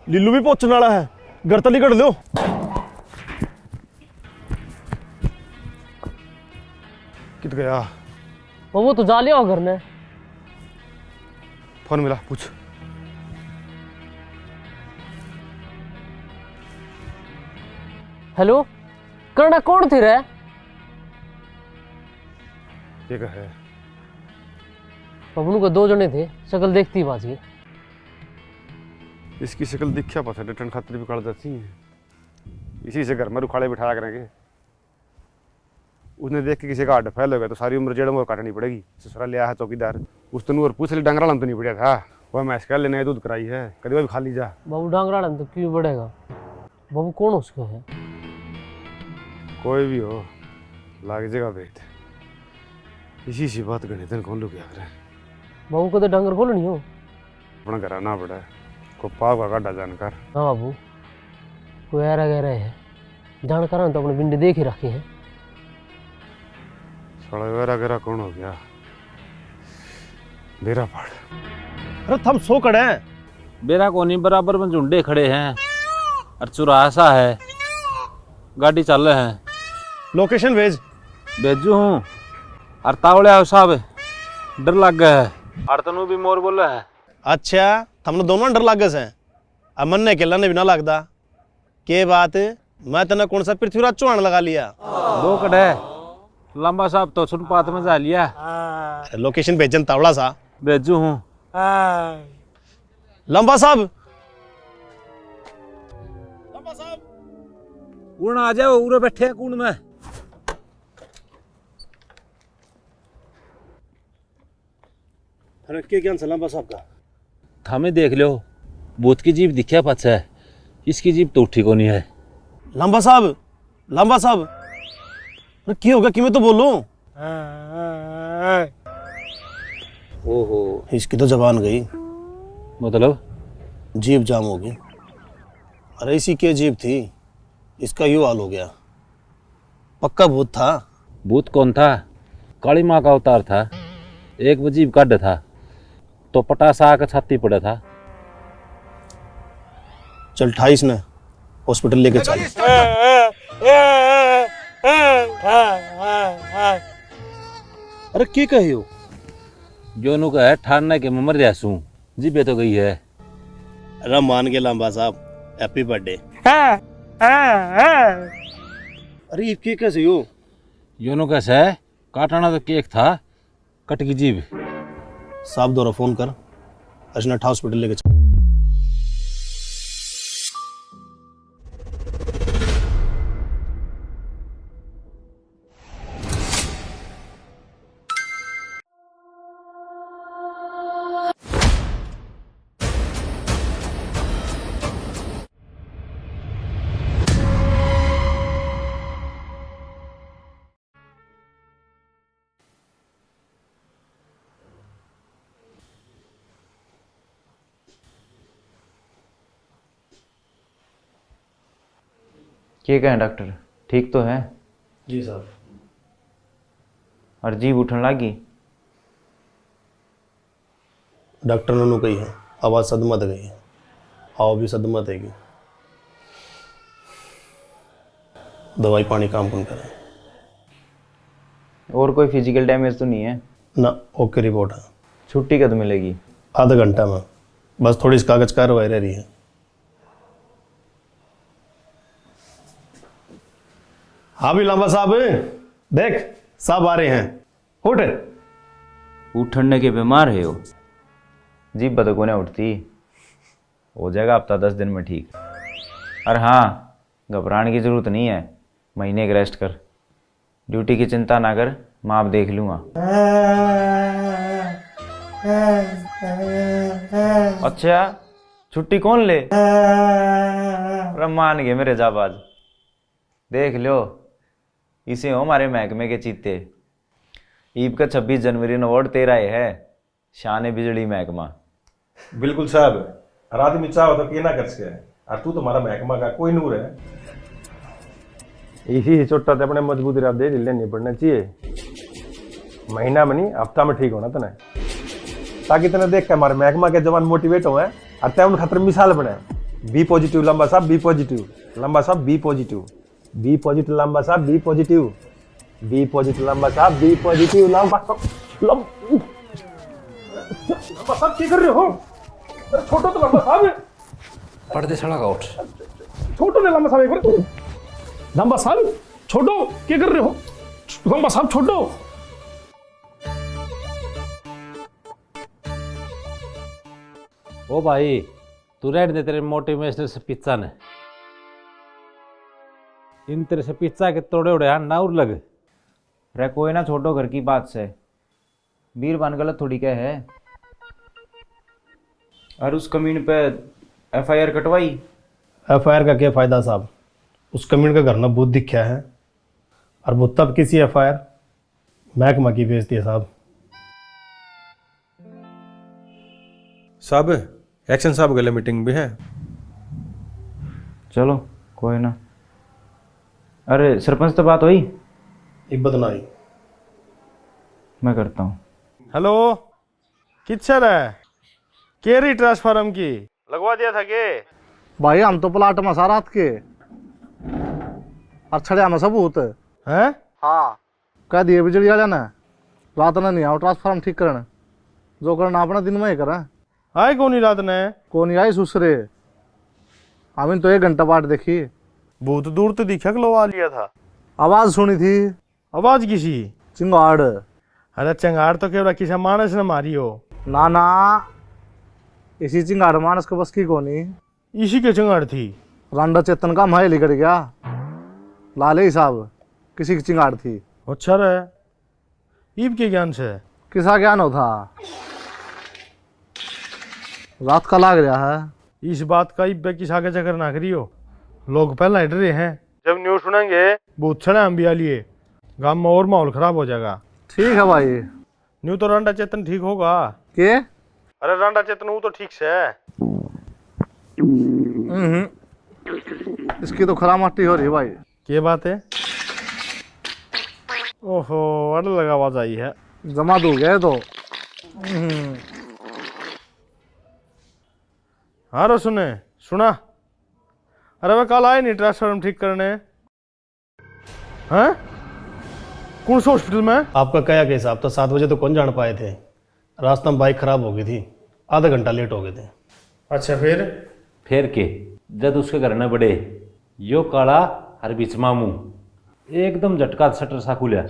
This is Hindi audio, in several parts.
लीलू भी पहुंचने वाला है, घर तली कर लो। कित गया? वो तो जा लिया हो घर ने। फोन मिला, पूछ। हेलो, करना कौन थी रे? ये क्या है? बबलू को 2 जने थे, शक्ल देखती बाज गई। इसकी शक्ल दिखा पता रिटर्न खातिर भी काट जाती है। इसी से घर में रुखाड़े बिठाया करेंगे। उसने देख के किसी का हार्ट फैल हो गया तो सारी उम्र जेड़ में काटनी पड़ेगी। ससुराल लिया है चौकीदार, उस तनु और पूछ ली डंगरा तो नहीं बढ़िया था। वह मैस कर लेने दूध कराई है, कभी भी खा ली जा। बाबू डांगरा तो क्यों बढ़ेगा? बाबू कौन उसको है? कोई भी हो, लाग जगह बेट। इसी सी बात करनी तेन कौन लोग यार। बाबू को तो डंगर खोल नहीं हो। अपना घर आना पड़ा को पाव का काटा जानकर। हाँ बाबू, कोई ऐरा गहरा है जानकार तो अपने बिंडे देख ही रखे हैं। साला वेरा गेरा कौन हो गया? बेरा पाड़। अरे थम सो खड़े हैं। बेरा कोनी बराबर में झुंडे खड़े हैं और चुराहा सा है, गाड़ी चल रहे हैं। लोकेशन भेज। भेजू हूँ और तावड़े आओ साहब, डर लग गया है। और तनु भी मोर बोले है। अच्छा, थमने दोनों डर लागे से। अब मन ने अकेला ने बिना लगता के बात। मैं तना कौन सा पृथ्वीराज चौहान लगा लिया? 2 कड़े लंबा साहब तो सुन पात में जा लिया। लोकेशन भेजन तावड़ा सा। भेजू हूँ। लंबा साहब, कूण आ जाओ, उरे बैठे हैं कूण में। अरे के ज्ञान से लंबा साहब का थामे देख लो, भूत की जीप दिखा पाछा है, इसकी जीप तो उठी को नहीं है। लंबा साहब, लंबा साहब, अरे क्या होगा कि मैं तो बोलूं? ओहो, इसकी तो जबान गई। मतलब जीप जाम हो गई। अरे इसी की जीप थी, इसका यूं हाल हो गया। पक्का भूत था। भूत कौन था? काली माँ का अवतार था। एक वो जीप काट था तो पटासा आकर छाती पड़ा था। चल 28 ने हॉस्पिटल लेके चल। अरे क्या कहे हो? जोनू का है ठानने के मर जासू, जीबे तो गई है। अरे मान के लंबा साहब, हैप्पी बर्थडे। अरे ये क्या कैसे हो? जोनू कैसे है? काटना तो केक था, कट की जीभ। साहब दोरा फोन कर, अजनठ हॉस्पिटल लेके चल। क्या कहें डॉक्टर, ठीक तो है? जी साहब। और जीभ उठन लगी? डॉक्टर ने कही है आवाज सदमत गई है, आओ भी सदमत है। दवाई पानी काम कौन करे। और कोई फिजिकल डैमेज तो नहीं है ना? ओके रिपोर्ट है। छुट्टी कब मिलेगी? आधा घंटा में, बस थोड़ी सी कागज कार्रवाई रह रही है। हाँ भी लंबा साहब, देख साहब आ रहे हैं, उठ। उठने के बीमार है हो? जीभ बतक को नहीं उठती, हो जाएगा हफ्ता 10 दिन में ठीक। और हाँ, घबराने की जरूरत नहीं है, महीने की रेस्ट कर। ड्यूटी की चिंता ना कर, मैं आप देख लूँगा। अच्छा, छुट्टी कौन ले? मान गए मेरे जाबाज। देख लो, इसे हो हमारे महकमे के चीते। ईब का 26 जनवरी न अवार्ड तेरा है, शान बिजली महकमा। बिल्कुल साहब, हर आदमी चाहो तो क्या ना कर सके, और तू तुम्हारा महकमा का कोई नूर है। इसी ही छोटा अपने मजबूती रात दे लेनी पड़ना चाहिए। महीना में नहीं, हफ्ता में ठीक होना तने, ताकि तने देख के हमारे महकमा के जवान मोटिवेट हो और तय उन खतर मिसाल बने। बी पॉजिटिव लंबा साहब, बी पॉजिटिव लंबा साहब, बी पॉजिटिव, बी पॉजिटिव लंबा साहब, बी पॉजिटिव, बी पॉजिटिव लंबा साहब, बी पॉजिटिव लंबा साहब क्या कर रहे हो? छोटो तो लंबा साहब पर्दे सड़ा का उठ। छोटो ने लंबा साहब, एक बार लंबा साहब छोटो क्या कर रहे हो? लंबा साहब छोटो। ओ भाई तू रहने दे तेरे मोटिवेशनल से पिज्जा ने। इन तेरे से पिज्जा के तोड़े उड़े ना और लग। रे कोई ना छोटो घर की बात से, बीरबान गलत थोड़ी क्या है। और उस कमीन पे एफआईआर कटवाई। एफआईआर का क्या फायदा साहब? उस कमीन का घर ना भूत दिखा है, और वो तब किसी एफआईआर महकमा की भेजती है साहब। साहब एक्शन साहब गले मीटिंग भी है। चलो कोई ना। अरे सरपंच तो बात हुई? एक बदनाई मैं करता हूँ। हेलो किच्छर है केरी ट्रांसफार्म की लगवा दिया था के? भाई हम तो प्लाट में सारा रात के और छड़िया में सबूत हैं? हाँ कह दिए बिजली वाले ने रात ने नहीं आओ ट्रांसफार्म ठीक करने, जो करना अपना दिन में ही करें। आए कौन ही रात ने? कौन ही आई सुसरे, हमें तो 1 घंटा बाट देखी। बहुत दूर तो दिखा लवा लिया था। आवाज सुनी थी, आवाज किसी? चिंगाड़। अरे चंगार तो केवल किसी मानस ने मारी हो। ना ना इसी चिंगाड़ मानस के बस की कोनी। इसी के चंगार थी। रांडा चेतन का महल लिगड़ गया लाले साहब, किसी की चिंगाड़ थी। अच्छा रहे ईब के ज्ञान से किसा ज्ञान हो था? रात का लाग रहा है। इस बात का ईब पे किस आगे चक्कर ना करियो, लोग पहले हट रहे हैं। जब न्यूज सुनेंगे बहुत छड़े हम भी आ लिए, गांव में और माहौल खराब हो जाएगा। ठीक है भाई। न्यू तो रांडा चेतन ठीक होगा के? अरे रांडा चेतन वो तो ठीक से है। इसकी तो खरामाटी हो रही है भाई। क्या बात है? ओहो अड़ लगा आवाज आई है। जमा दो गए तो। हाँ रो सुने सुना। अरे वह कल आए नहीं ट्रांसफार्म ठीक करने हैं? कौन से हॉस्पिटल में? आपका क्या केस? आप तो 7 बजे तो कौन जान पाए थे, रास्ता में बाइक खराब हो गई थी, आधा घंटा लेट हो गए थे। अच्छा फिर के जब उसके घर न बड़े यो काला हर बीच मामू एकदम झटका शटर सा खुलिया।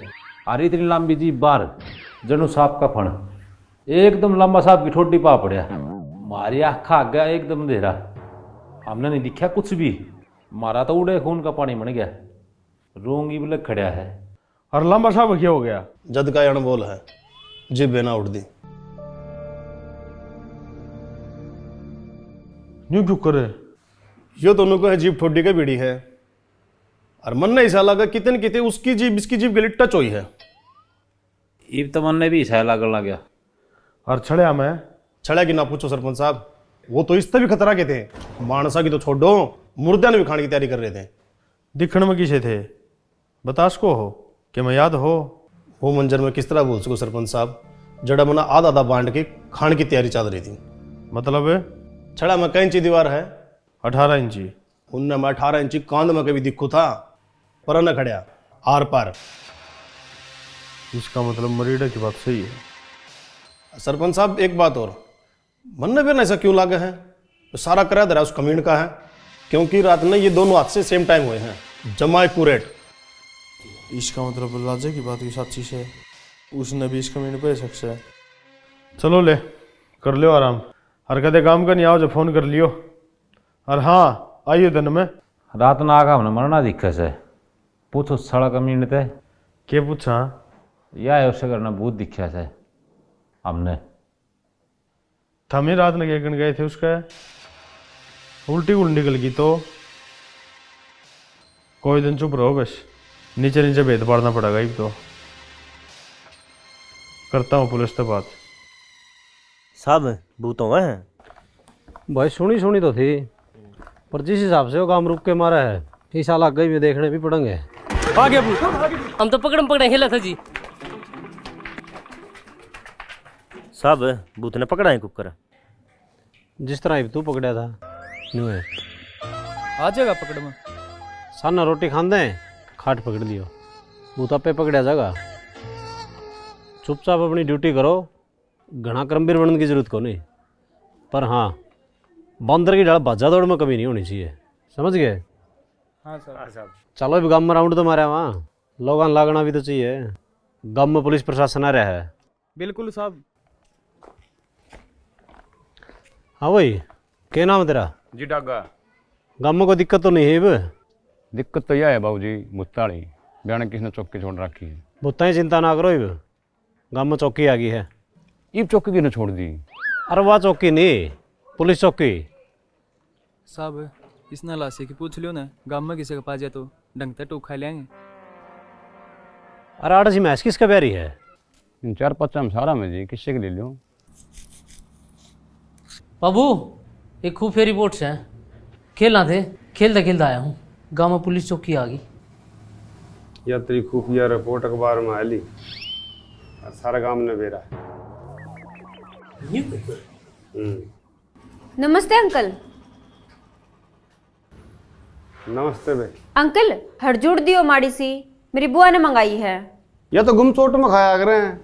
अरे इतनी लंबी जी बार जनु सांप का फण, एकदम लंबा सांप की ठोडी पा पड़िया। मारी आखा आ गया एकदम अंधेरा, हमने नहीं दिखा कुछ भी। मारा तो उड़े खून का पानी बन गया, रोंगी बोले खड़ा है। और लंबा साहब क्या हो गया? जद का अणबोल है, जिब ना उड़ दी। न्यू क्यों करे? यो दोनों को है जीप ठोडी का बीड़ी है, और मन ने ऐसा लगा कितने कितने उसकी जीप इसकी जीप गली टच हुई है। इब तो मन ने भी ईसा लगन लग गया। और छड़िया में छड़ा की ना पूछो सरपंच साहब, वो तो इससे भी खतरा के थे। मानसा की तो छोड़ो, मुर्दा ने भी खाने की तैयारी कर रहे थे। दिखण में किसे थे बतास को हो कि मैं याद हो? वो मंजर में किस तरह बोल सको सरपंच साहब, जड़ा मना आधा आधा बांट के खाने की तैयारी चल रही थी। मतलब छड़ा में कई इंची दीवार है? 18 इंची। उनने मैं 18 इंची कांद में कभी दिखू था, पर न खड़िया आर पार। इसका मतलब मरीडा की बात सही है। सरपंच साहब एक बात और, मन में भी ऐसा क्यों लागे है? तो सारा करा दे रहा उस कमीन का है, क्योंकि रात में ये दोनों हाथ से सेम टाइम हुए हैं, जमा एक्यूरेट। इसका मतलब लाजे की बात भी सच्ची है, उसने भी इसका मैंने पे शख्स है। चलो ले कर लियो आराम, हर कदे काम का नहीं आओ जब फोन कर लियो। और हाँ आइयो दिन में। रात ना आगा हमने मरना दिखे से पूछो सड़ा कमीने थे के पूछा? या उससे करना भूत दिखा से हमने। थमे रात में क्या गए थे उसका? उल्टी उल्टी निकल गई तो कोई दिन चुप रहो, बस नीचे नीचे भेद पाड़ना पड़ेगा। ही तो करता हूँ पुलिस से बात। साहब भूतों हैं भाई सुनी सुनी तो थी, पर जिस हिसाब से वो काम रुक के मारा है इस साल आगे भी देखने भी पड़ेंगे। आगे भूत। हम तो पकड़म पकड़े खेला था जी। साहब भूत ने पकड़ा है कुकर। जिस तरह तू पकड़ा था न्यू है आ जाएगा पकड़ में। साना रोटी खांदे खाट पकड़ लियो बूता पे पकड़ा जाएगा। चुपचाप अपनी ड्यूटी करो, घना क्रमवीर बनने की जरूरत को नहीं। पर हाँ, बंदर की डाल भाजा दौड़ में कमी नहीं होनी चाहिए, समझ गए? हाँ सर। चलो अभी गाँव में राउंड तो मारे वहाँ, लोग लागना भी तो चाहिए। गाँव में पुलिस प्रशासन आ रहा है। बिल्कुल साहब। हाँ भाई, क्या नाम है तेरा? जी डागा। गाँव में कोई दिक्कत तो नहीं है? अब दिक्कत तो यह है बाबूजी, मुत्ताड़ी बयान किसने चौकी छोड़ रखी है। बुत्ता ही चिंता ना करो, अब गाँव में चौकी आ गई है। ईब चौकी किसने छोड़ दी? अरे वाह चौकी नहीं, पुलिस चौकी। साहब इस लाशी की पूछ लियो ना, गाँव में किसी के पास जाए तो ढंग से टूक खा लेंगे। अरे आड़ा जी मैच किसका बैरी है? इन 4-5 हम सारा में जी किससे के ले लो। बाबू एक खुफिया रिपोर्ट से खेलना थे, खेलता खेलता आया हूँ, गाँव में पुलिस चौकी आ गई। या तेरी खुफिया रिपोर्ट अखबार में आली और सारा गांव ने बेरा। नमस्ते अंकल। नमस्ते भाई। अंकल हरजूड़ दियो माड़ी सी, मेरी बुआ ने मंगाई है। या तो गुम चोट में खाया करें।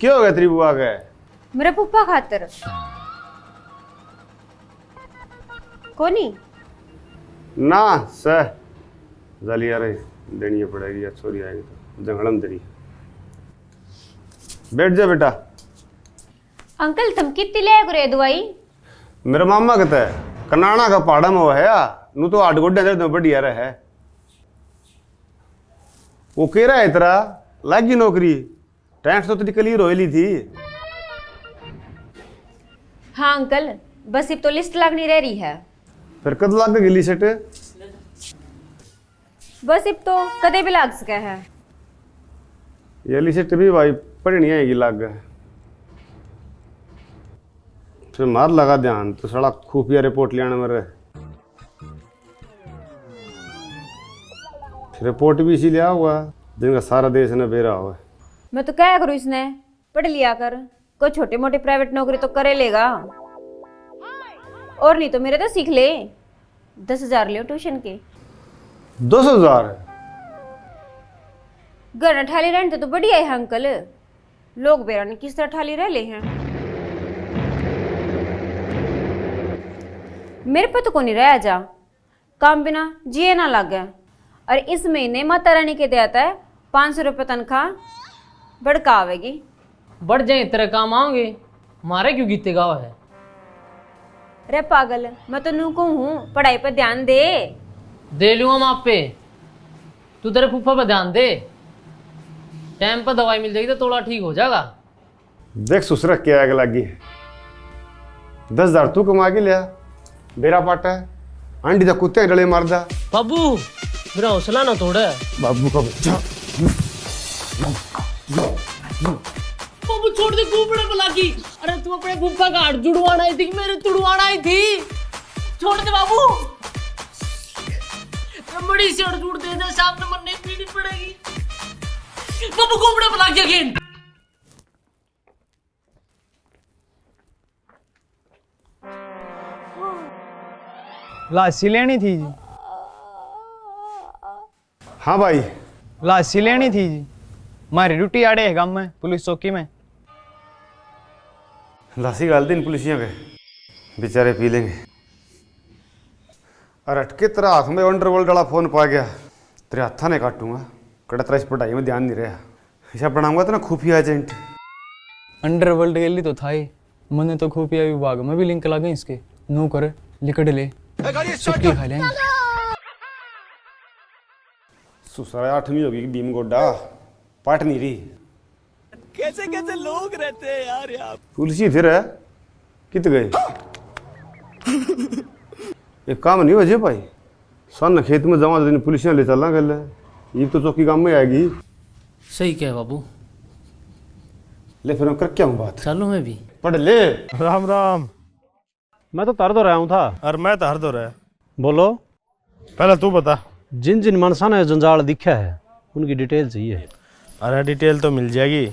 क्या हो गया तेरी बुआ के? मेरे पुप्पा खातर। कोनी ना सह जलिया रे देनी पड़ेगी या छोरी आएगी तो जंगड़म तेरी। बैठ जा बेटा। अंकल तुम कितनी ले रे दवाई? मेरा मामा कहता है कनाना का पहाड़ा में वो है नू तो 8 गोड्डे दर्द में बढ़िया रहा है। वो कह रहा है तेरा लागी नौकरी, टैक्स तो तेरी क्लियर होली थी। हाँ अंकल, बस अब तो लिस्ट लगनी रह रही है। फिर कद लाग गई लिस्ट? बस अब तो कदे भी लाग सका है। ये लिस्ट भी भाई पढ़नी आएगी लाग। फिर मार लगा ध्यान तो सड़ा खुफिया रिपोर्ट ले आने मेरे। रिपोर्ट भी इसी लिया हुआ जिनका सारा देश ने बेरा हुआ। मैं तो क्या करूँ, इसने पढ़ लिया कर, कोई छोटे मोटे प्राइवेट नौकरी तो करे लेगा, और नहीं तो मेरे तो सीख ले। 10,000 लियो ट्यूशन के। 10,000? घर ठाली रहने तो बढ़िया है अंकल, लोग बेरा ने किस तरह ठाली रह ले हैं। मेरे पे तो को नहीं रह जा, काम बिना जिए ना लगे। और इस महीने माता रानी के देता है 500 रुपये तनख्वाह बढ़का आवेगी। बढ़ जाए तेरे काम आओगे, मारे क्यों गीते गाँव है? अरे पागल, मैं तो नू को हूँ, पढ़ाई पर ध्यान दे लूँगा माप पे, तू तेरे फूफा पर ध्यान दे, टाइम पर दवाई मिल जाएगी तो थोड़ा ठीक हो जाएगा। देख सुसरा क्या आग लगी। 10,000 तू कमा के लिया, बेरा पाटा है आंटी दा कुत्ते डले मारदा। बाबू मेरा हौसला ना तोड़। बाबू का बच्चा। बाबू छोड़ दे, कुपड़े पे लगी। अरे तू अपने फूफा का हाथ जुड़वाना आई थी, मेरे तुड़वाना आई थी। छोड़ दे बाबू, बड़ी सी जुड़ दे दे, सामने मरने पीनी पड़ेगी। बाबू कुपड़े पे लग जाएगी। लाशी लेनी थी जी। हाँ भाई लाशी लेनी थी जी, हमारी ड्यूटी आड़े है गाँव में पुलिस चौकी में। लासी गाल दिन पुलिसियों के बेचारे पी लेंगे। और अटके तेरा हाथ में अंडरवर्ल्ड वाला फोन पा गया, तेरे हाथा ने काटूंगा। कड़ा तेरा इस पढ़ाई में ध्यान नहीं रहा, ऐसा बनाऊंगा तो ना खुफिया एजेंट। अंडरवर्ल्ड के लिए तो था ही, मैंने तो खुफिया विभाग में भी लिंक लगे इसके। नो कर लिकड़ ले, सुक्की खा लेंगे। सुसरा 8वीं होगी भीम गोड्डा पाट नहीं रही। कैसे कैसे लोग रहते हैं यार यहाँ। पुलिस ही फिर है कित गए। एक काम नहीं वजह भाई, सन खेत में जमा दिन पुलिसियां ले चलना गल ये तो चौकी काम में आएगी। सही क्या बाबू, ले फिर हम कर क्या हूँ बात। चलो मैं भी पढ़ ले। राम राम। मैं तो तर दो रहा हूँ था। और मैं तो हर दो रहा। बोलो। पहले तू बता, जिन जिन मनसा ने जंजाल दिखा है उनकी डिटेल चाहिए। अरे डिटेल तो मिल जाएगी,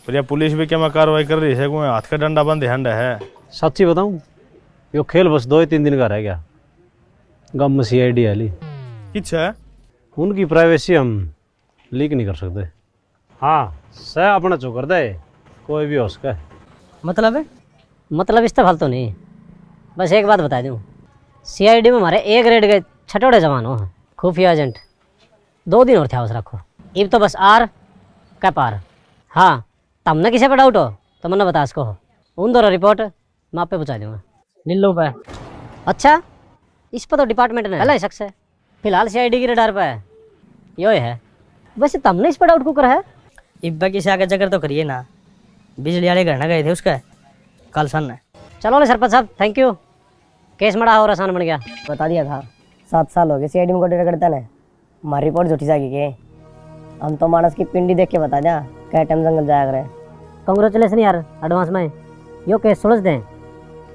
पर यह पुलिस भी क्या मैं कार्रवाई कर रही है, कोई हाथ का डंडा बंद हैंड है। सच्ची बताऊं, यो खेल बस 2 ही 3 दिन का रह गया। गम में CID है किच है उनकी प्राइवेसी हम लीक नहीं कर सकते। हाँ सह अपना चो कर दे कोई भी हो सका। मतलब इस तरह फालतू नहीं। बस एक बात बता दूं, CID में हमारे A ग्रेड के छठोड़े जवान हो खुफिया एजेंट 2 दिन और थे उस रखो। इब तो बस आर का पार। हाँ तमने किसी पे डाउट हो तो मैंने बता इसको उन दोनों रिपोर्ट मैं आप पे पहुँचा दूंगा। नीलो पे अच्छा इस पर तो डिपार्टमेंट ने पहला शख्स है फिलहाल CID की रडार पे है यो है। वैसे तुमने इस पर डाउट क्यों करा है? इब्बा की से आगे जगह तो करिए ना, बिजली वाले घर ना गए थे उसका कल सन है। चलो ले सरपंच साहब थैंक यू। केस मड़ा और आसान बन गया। बता दिया था 7 साल हो गए CID में कोटे करता है। हमारी रिपोर्ट झूठी जागी के हम तो मानस की पिंडी देख के बता दिया क्या टाइम जंगल जाया करे। कांग्रेचुलेसन यार एडवांस में यो केस सुलझ दें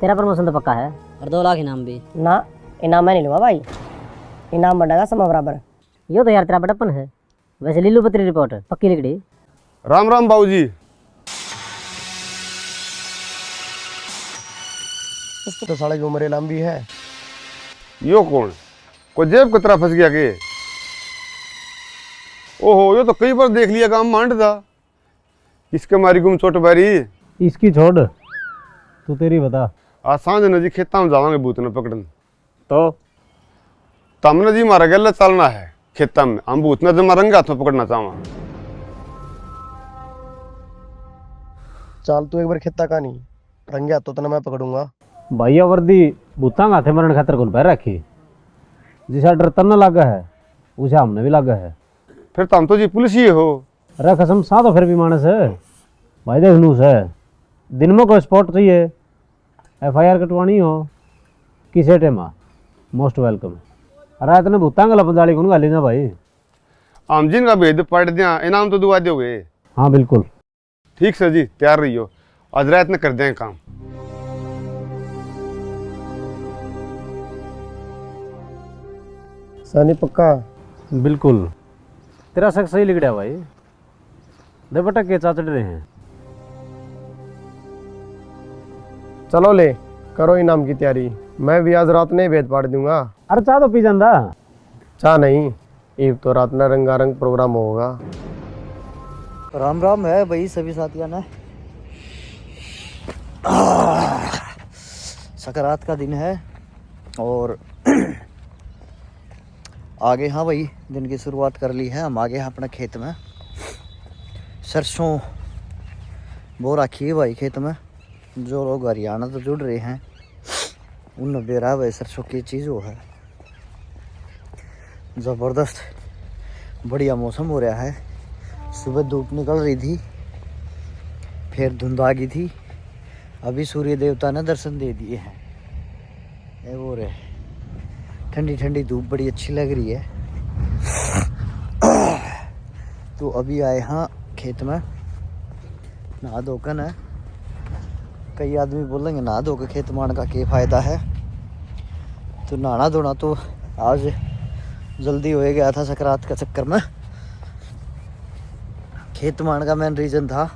तेरा प्रमोशन तो पक्का है और 2 लाख इनाम भी। ना इनाम मैं नहीं लूँगा भाई, इनाम बढ़ेगा समय बराबर। यो तो यार तेरा बड़प्पन है। वैसे लीलू पत्री रिपोर्ट पक्की लिखड़ी। राम राम बाबूजी। उसको तो साले की उम्र लंबी है। यो कौन को जेब कतरा फंस गया के? ओहो यो तो कई बार देख लिया काम मांड था। इसके मारी गुम चोट बारी इसकी छोड़ तू तेरी बता। आज सांझ नजी खेता में जावांगे बूतने पकड़न तो तमने जी मारा गला चलना है खेता में हम बूतने जो मारेंगे हाथ में पकड़ना चाहवा। चाल तू एक बार खेता का नहीं रंगे हाथों तो मैं पकड़ूंगा। भैया वर्दी भूता हाथे मरण खातर कौन पैर रखी जिसा डर तन लगा है उसे हमने भी लगा है। फिर तुम तो जी पुलिस ही हो। अरे कसम सा तो फिर भी मानस है भाई देख लूस है दिन में कोई स्पॉट चाहिए FIR कटवानी हो किसे टेमा मोस्ट वेलकम। अरे इतने भूता गला पंजाली कौन गाली ना भाई। आम जिन का भेद पढ़ दिया इनाम तो दुआ दोगे। हाँ बिल्कुल ठीक सर जी तैयार रहियो आज रात में कर दें काम। सनी पक्का बिल्कुल तेरा शक सही लिख रहा भाई। दे बटक के चाचड़ रहे हैं। चलो ले करो इनाम की तैयारी, मैं भी आज रात नहीं भेद पाड़ दूंगा। अरे चाह तो पी जांदा। चाह नहीं ईब तो रात में रंगारंग प्रोग्राम होगा। राम राम है भाई सभी साथियों ने। सकरात का दिन है और आगे हाँ भाई दिन की शुरुआत कर ली है। हम आगे हैं अपने खेत में सरसों बो रखी है भाई खेत में। जो लोग हरियाणा तो जुड़ रहे हैं उन बेरा भाई सरसों की चीज़ वो है ज़बरदस्त बढ़िया मौसम हो रहा है। सुबह धूप निकल रही थी फिर धुंध आ गई थी। अभी सूर्य देवता ने दर्शन दे दिए हैं। ये वो रे ठंडी ठंडी धूप बड़ी अच्छी लग रही है। तो अभी आए हाँ खेत में नहा धोकर है। कई आदमी बोलेंगे नहा धोकर खेत मान का क्या फ़ायदा है। तो नहाना धोना तो आज जल्दी हो गया था सकरात का चक्कर में। खेत मान का मेन रीज़न था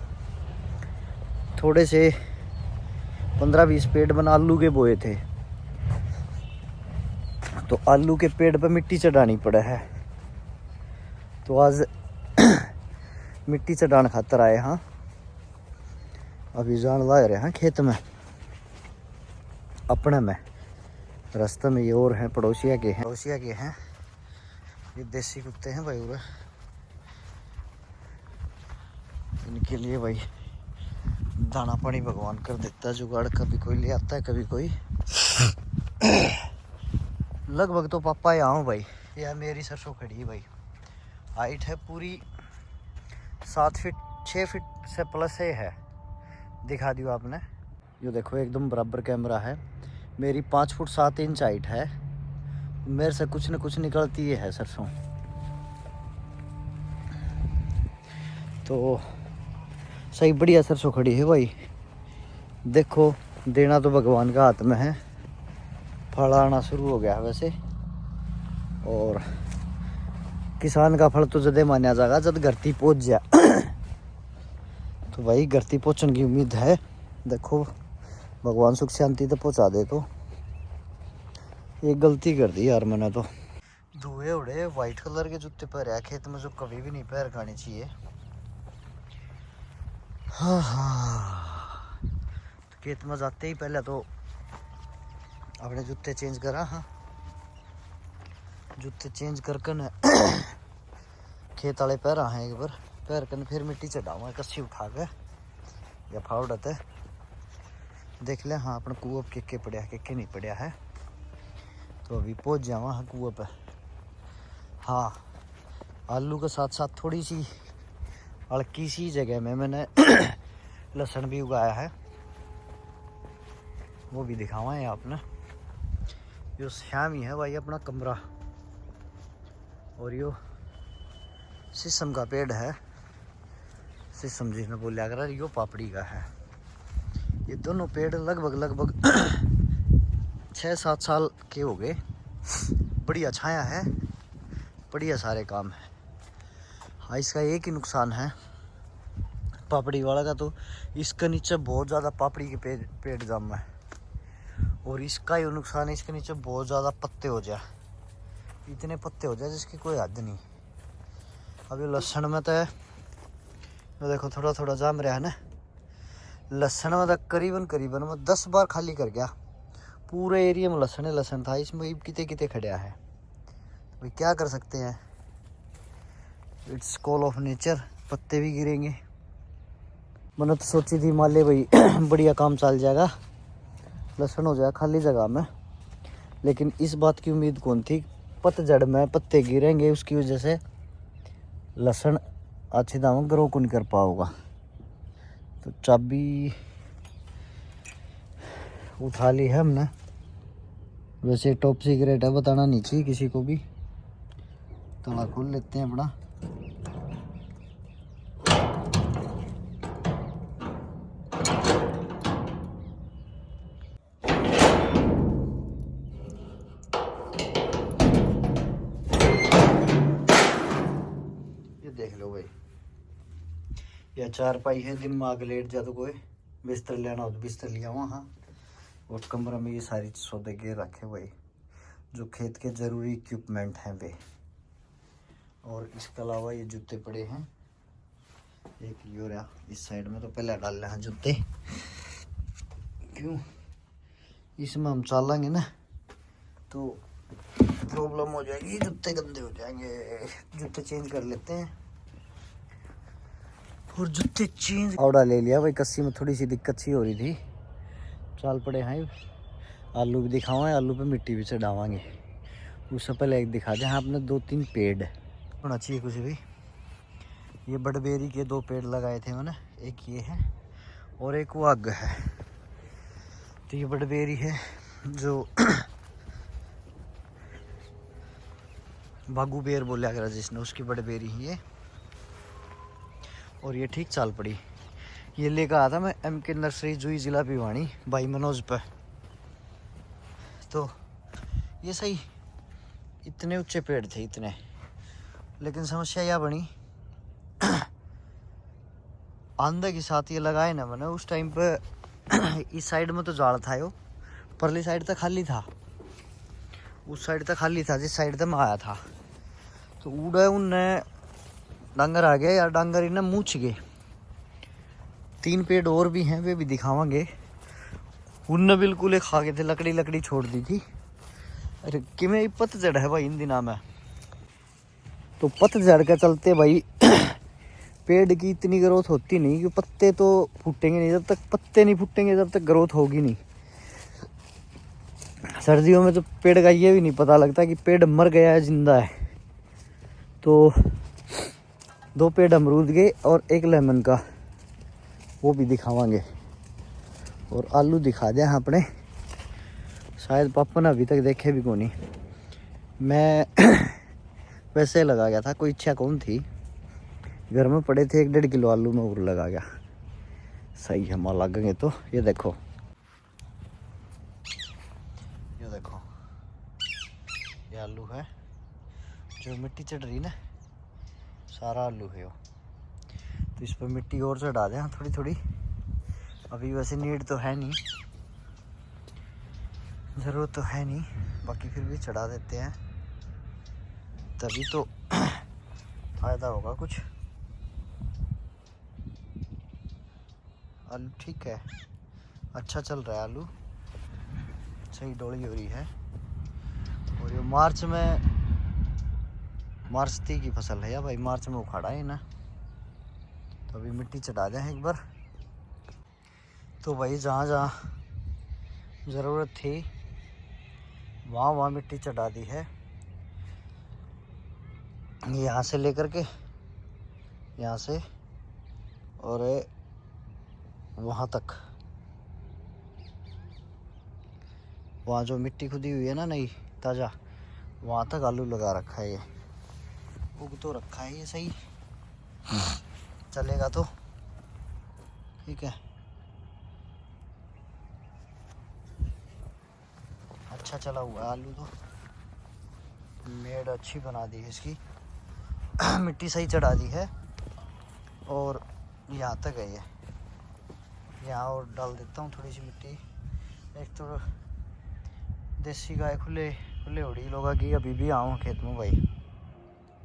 थोड़े से 15-20 पेड़ बना आलू के बोए थे तो आलू के पेड़ पे मिट्टी चढ़ानी पड़ा है। तो आज मिट्टी चढ़ाने खातर आए हाँ। अभी जान ला रहे हैं खेत में अपने में। रास्ते में ये और हैं पड़ोसिया के हैं ये देसी कुत्ते हैं भाई। और इनके लिए भाई दाना पानी भगवान कर देता है जुगाड़। कभी कोई ले आता है कभी कोई। लगभग तो पापा यहाँ हूँ भाई। यह मेरी सरसों खड़ी है भाई। हाइट है पूरी 7 फीट 6 फीट से प्लस है। दिखा दियो आपने ये देखो एकदम बराबर कैमरा है। मेरी 5 फुट 7 इंच हाइट है। मेरे से कुछ न कुछ निकलती है सरसों। तो सही बढ़िया सरसों खड़ी है भाई। देखो देना तो भगवान का हाथ में है। फल आना शुरू हो गया है वैसे। और किसान का फल तो जदे माना जाएगा जब घरती पहुँच जा। तो भाई घरती पहुँचने की उम्मीद है। देखो भगवान सुख शांति तो पहुँचा दे। तो ये गलती कर दी यार मैंने तो। धुए उड़े वाइट कलर के जूते पहने खेत में, जो कभी भी नहीं पहन खाने चाहिए। हाँ हाँ, तो खेत में जाते ही पहले तो अपने जूते चेंज करा। हाँ, जूते चेंज करके न खेत वाले पैर हैं एक बार पैर कर, फिर मिट्टी चढ़ाऊंगा कस्सी उठा के या फावड़ते देख ले। हाँ, अपने कुआ के पड़िया के नहीं पड़िया है, तो अभी पहुंच जावा हाँ कुआ पे। हाँ, आलू के साथ साथ थोड़ी सी हल्की सी जगह में मैंने लहसुन भी उगाया है, वो भी दिखावा है आपने। यो श्याम ही है भाई अपना कमरा, और यो शीशम का पेड़ है। शीशम जिसने बोलिया कर यो पापड़ी का है। ये दोनों पेड़ लगभग 6-7 साल के हो गए। बढ़िया छाया है, बढ़िया सारे काम है। हाँ, इसका एक ही नुकसान है पापड़ी वाला का, तो इसके नीचे बहुत ज़्यादा पापड़ी के पेड़ जम है, और इसका ये नुकसान है इसके नीचे बहुत ज़्यादा पत्ते हो जाए, इतने पत्ते हो जाए जिसकी कोई हद नहीं। अभी लहसुन में तो देखो थोड़ा थोड़ा जाम रहा है ना, लहसुन में तो करीबन मैं 10 बार खाली कर गया। पूरे एरिया में लहसुन था, इसमें किते खड़ा है। तो भाई क्या कर सकते हैं, इट्स कॉल ऑफ नेचर। पत्ते भी गिरेंगे। मैंने तो सोची थी माले भाई बढ़िया काम चल जाएगा, लहसुन हो जाएगा खाली जगह में, लेकिन इस बात की उम्मीद कौन थी, पतझड़ में पत्ते गिरेंगे, उसकी वजह से लहसुन अच्छी दाम ग्रो को नहीं कर पाओगा। तो चाबी उठा ली है हमने, वैसे टॉप सीक्रेट है, बताना नहीं चाहिए किसी को भी। ताला खोल लेते हैं अपना। ये देख लो भाई, यह चारपाई है। दिन में आग लेट जा तो कोई बिस्तर लेना हो तो बिस्तर लिया वहाँ, और कमरा में ये सारी सौदे के रखे भाई, जो खेत के ज़रूरी इक्विपमेंट हैं वे। और इसके अलावा ये जूते पड़े हैं, एक यो रहा इस साइड में, तो पहले डाल रहे हैं जूते, क्यों इसमें हम चलेंगे ना तो प्रॉब्लम हो जाएगी, जूते गंदे हो जाएंगे। जूते चेंज कर लेते हैं, और जूते चेंज आवड़ा ले लिया भाई। कस्सी में थोड़ी सी दिक्कत सी हो रही थी, चाल पड़े हैं। आलू भी दिखावा, आलू पे मिट्टी भी चढ़ावांगे। उससे पहले एक दिखा दें आपने 2-3 पेड़ होना चाहिए कुछ भी। ये बड़बेरी के 2 पेड़ लगाए थे मैंने, एक ये है और एक वो आग है। तो ये बड़बेरी है जो बागू बेर बोला करा जिसने, उसकी बड़बेरी ही है, और ये ठीक चाल पड़ी। ये लेकर आया था मैं MK नर्सरी जुई जिला भिवानी भाई मनोज पे। तो ये सही इतने ऊंचे पेड़ थे इतने, लेकिन समस्या यह बनी आंधे के साथ ये लगाए ना मैंने उस टाइम पे इस साइड में तो जाड़ था, यो परली साइड तक खाली था, उस साइड तक खाली था जिस साइड तक मैं आया था। तो उड़े उनने डांगर आ गया यार, डांगर इन्हें मूछ गए। 3 पेड़ और भी हैं, वे भी दिखावांगे। उनने बिल्कुल एक खा गए थे, लकड़ी छोड़ दी थी। अरे कि में पतझड़ है भाई इन दिनों में, तो पतझड़ के चलते भाई पेड़ की इतनी ग्रोथ होती नहीं, कि पत्ते तो फूटेंगे नहीं, जब तक पत्ते नहीं फूटेंगे तब तक ग्रोथ होगी नहीं। सर्दियों में तो पेड़ का ये भी नहीं पता लगता कि पेड़ मर गया है जिंदा है। तो 2 पेड़ अमरूद के और 1 लेमन का, वो भी दिखावांगे। और आलू दिखा दिया अपने, शायद पापा ने अभी तक देखे भी कौन नहीं। मैं वैसे लगा गया था, कोई इच्छा कौन थी, घर में पड़े थे 1-1.5 किलो आलू में और लगा गया। सही है, माँ लगेंगे तो। ये देखो ये आलू है जो मिट्टी चढ़ रही ना, सारा आलू है वो। तो इस पर मिट्टी और चढ़ा दें थोड़ी थोड़ी, अभी वैसे नीड तो है नहीं, ज़रूरत तो है नहीं, बाकी फिर भी चढ़ा देते हैं, तभी तो फ़ायदा होगा कुछ। आलू ठीक है, अच्छा चल रहा है आलू, सही डोली हो रही है। और ये मार्च की फसल है या भाई, मार्च में उखाड़ा है ना, तो अभी मिट्टी चढ़ा दें एक बार। तो भाई जहाँ जहाँ ज़रूरत थी वहाँ मिट्टी चढ़ा दी है, यहाँ से लेकर के यहाँ से और वहाँ तक, वहाँ जो मिट्टी खुदी हुई है ना नई ताज़ा, वहाँ तक आलू लगा रखा है। ये उग तो रखा है, ये सही चलेगा तो ठीक है। अच्छा चला हुआ है आलू तो, मेड़ अच्छी बना दी है इसकी मिट्टी सही चढ़ा दी है और यहाँ तक है ये, यहाँ और डाल देता हूँ थोड़ी सी मिट्टी। एक तो देसी गाय खुले उड़ी लोगा की अभी भी आऊँ खेत में भाई,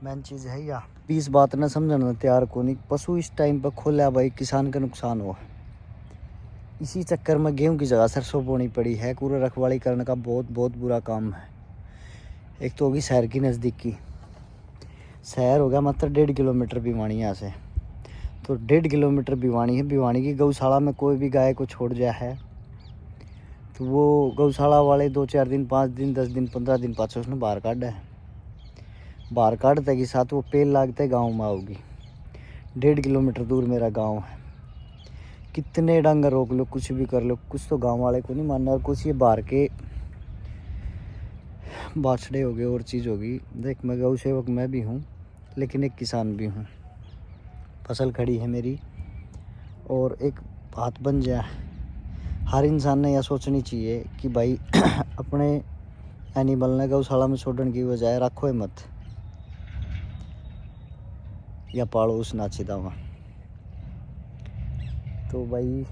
मेन चीज़ है या 20 बात न समझना तैयार को नहीं। पशु इस टाइम पर खोला भाई, किसान का नुकसान हुआ, इसी चक्कर में गेहूं की जगह सरसों बोनी पड़ी है। कूड़ा रखवाली करने का बहुत बुरा काम है। एक तो होगी शहर की नज़दीकी, शहर हो गया मात्र 1.5 किलोमीटर भिवानी यहाँ से, तो 1.5 किलोमीटर भिवानी है। भिवानी की गौशाला में कोई भी गाय को छोड़ जाए है तो वो गौशाला वाले 2-4 दिन 5 दिन 10 दिन 15 दिन पाछे उसने बाहर काटा है। बाहर काटते के साथ वो पेड़ लागते गाँव में आओगी। 1.5 किलोमीटर दूर मेरा गाँव है, कितने डांगर रोक लो, कुछ भी कर लो, कुछ तो गांव वाले को नहीं मानना। और कुछ ये बाहर के बाछड़े हो गए और चीज़ होगी। देख मैं गौ सेवक मैं भी हूँ, लेकिन एक किसान भी हूँ। फसल खड़ी है मेरी और एक बात बन जाए, हर इंसान ने यह सोचनी चाहिए कि भाई अपने एनिमल ने गौशाला में छोड़ने की बजाय रखो ही मत, या पालो उस नाची दावा। तो भाई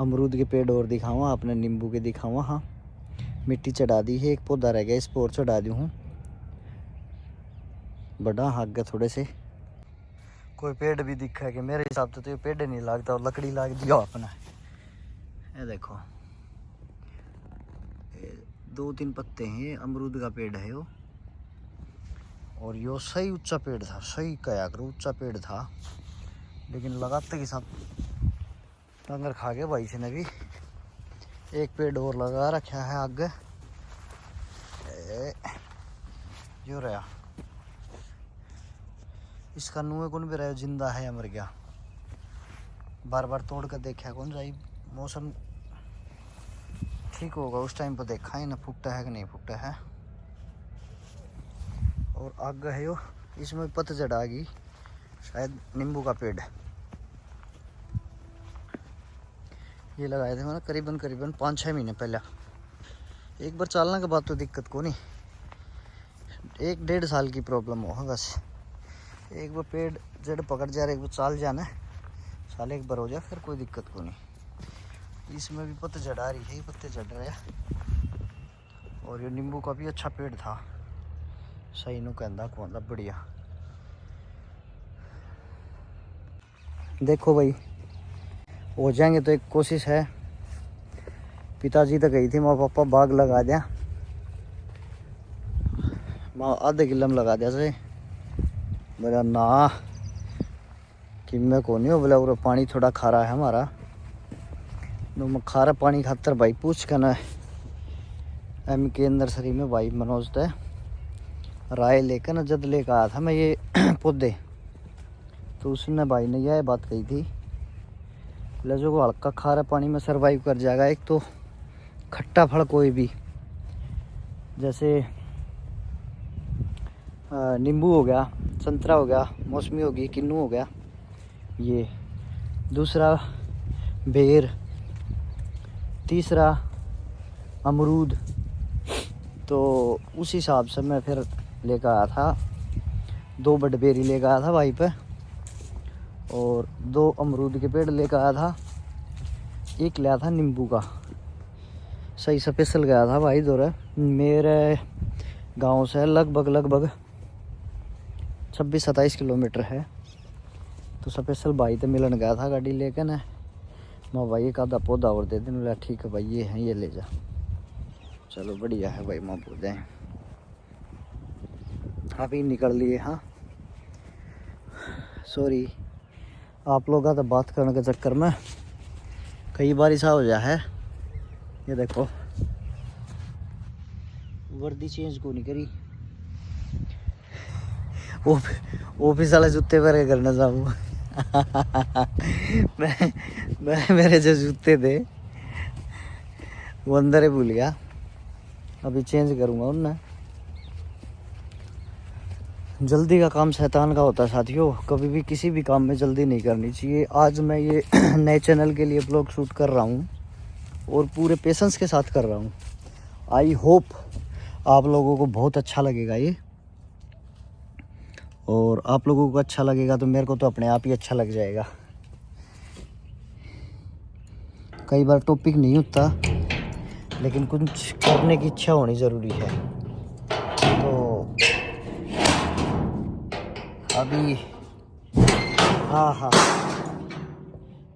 अमरूद के पेड़ और दिखाऊँ आपने, नींबू के दिखाऊँ। हाँ मिट्टी चढ़ा दी है, एक पौधा रह गया, इस पर और चढ़ा दी हूँ, बड़ा हक गया थोड़े से। कोई पेड़ भी दिखा है कि मेरे हिसाब से तो ये पेड़ नहीं लगता, और लकड़ी लाग दिया अपना। ये देखो 2-3 पत्ते हैं, अमरूद का पेड़ है वो, और यो सही ऊंचा पेड़ था, सही कया करो ऊंचा पेड़ था, लेकिन लगाते के साथ डंगर खा गए भाई से ने भी। एक पेड़ और लगा रखा है आगे, जो रहा इसका नुए कौन भी रहा, जिंदा है या मर गया, बार बार तोड़ कर देखा कौन जाई। मौसम ठीक होगा उस टाइम पर देखा है ना फूटा है कि नहीं फूटा है। और आगे है यो, इसमें पतझड़ आ गई, शायद नींबू का पेड़ है। ये लगाए थे मैंने करीबन 5-6 महीने पहले। एक बार चालने के बाद तो दिक्कत को नहीं, 1-1.5 साल की प्रॉब्लम हो बस। एक बार पेड़ जड़ पकड़ जा रहा, एक बार चाल जाना, साल एक बार हो जाए फिर कोई दिक्कत को नहीं। इसमें भी पत्ते आ रही है, पत्ते चढ़ रहे हैं। और ये नींबू का भी अच्छा पेड़ था, सही नु कहता कौन बढ़िया। देखो भाई हो जाएंगे तो एक कोशिश है। पिताजी तो गई थी माँ पापा बाग लगा दिया, माँ आधे किलो में लगा दिया से मेरा ना कि मैं को नहीं हो बोला। और पानी थोड़ा खारा है हमारा, तो मैं खारा पानी खातर भाई पूछ कर ना MK नर्सरी में भाई मनोज थे राय लेकर ना जद लेकर आया था मैं ये पौधे, तो उसने भाई ने यह बात कही थी लजो को हल्का खारा पानी में सरवाइव कर जाएगा। एक तो खट्टा फल कोई भी, जैसे नींबू हो गया, संतरा हो गया, मौसमी होगी, किन्नू हो गया, ये दूसरा बेर, तीसरा अमरूद। तो उस हिसाब से मैं फिर लेकर आया था, 2 बड़बेरी लेकर आया था भाई पे, और 2 अमरूद के पेड़ लेकर आया था, एक लिया था नींबू का। सही स्पेशल गया था भाई दौरे। मेरे गांव से लगभग 26-27 किलोमीटर है। तो स्पेशल भाई तो मिलन गया था गाड़ी लेकर ना। मैं भाई एक आधा पौधा और दे दें। ठीक है भाई ये है, ये ले जा। चलो बढ़िया है भाई, माँ पौधे अभी निकल लिए। हाँ सॉरी आप लोग का तो बात करने के चक्कर में कई बार ऐसा हो जाए है। ये देखो वर्दी चेंज को नहीं करी। ऑफिस वाले जूते पहन के करना चाहूँ। मैं मेरे जो जूते थे वो अंदर ही भूल गया, अभी चेंज करूँगा उन्हें। जल्दी का काम शैतान का होता है साथियों, कभी भी किसी भी काम में जल्दी नहीं करनी चाहिए। आज मैं ये नए चैनल के लिए ब्लॉग शूट कर रहा हूँ और पूरे पेशेंस के साथ कर रहा हूँ। आई होप आप लोगों को बहुत अच्छा लगेगा ये, और आप लोगों को अच्छा लगेगा तो मेरे को तो अपने आप ही अच्छा लग जाएगा। कई बार टॉपिक नहीं होता, लेकिन कुछ करने की इच्छा होनी ज़रूरी है। तो अभी हाँ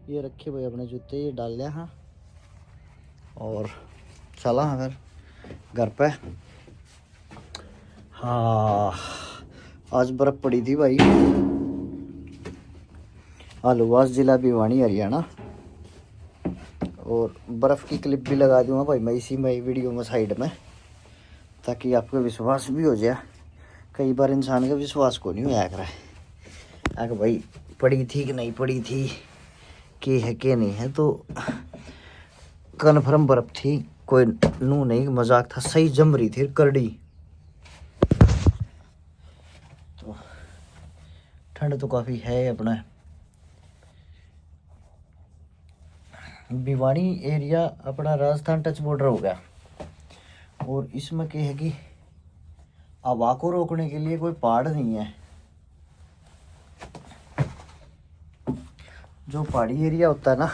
ये रखे भाई अपने जूते, ये डाल लिया। हाँ और चला हाँ फिर घर पे। हाँ आज बर्फ़ पड़ी थी भाई। आलूवास जिला भिवानी हरियाणा। और बर्फ़ की क्लिप भी लगा दूंगा भाई मैं इसी में वीडियो में साइड में, ताकि आपको विश्वास भी हो जाए। कई बार इंसान का विश्वास को नहीं होया करा है भाई पड़ी थी कि नहीं पड़ी थी, के है के नहीं है। तो कन्फर्म बर्फ़ थी, कोई नू नहीं मजाक था, सही जम रही थी करड़ी। तो ठंड तो काफ़ी है। अपना भिवानी एरिया अपना राजस्थान टच बॉर्डर हो गया, और इसमें क्या है कि हवा को रोकने के लिए कोई पहाड़ नहीं है। जो पहाड़ी एरिया होता है ना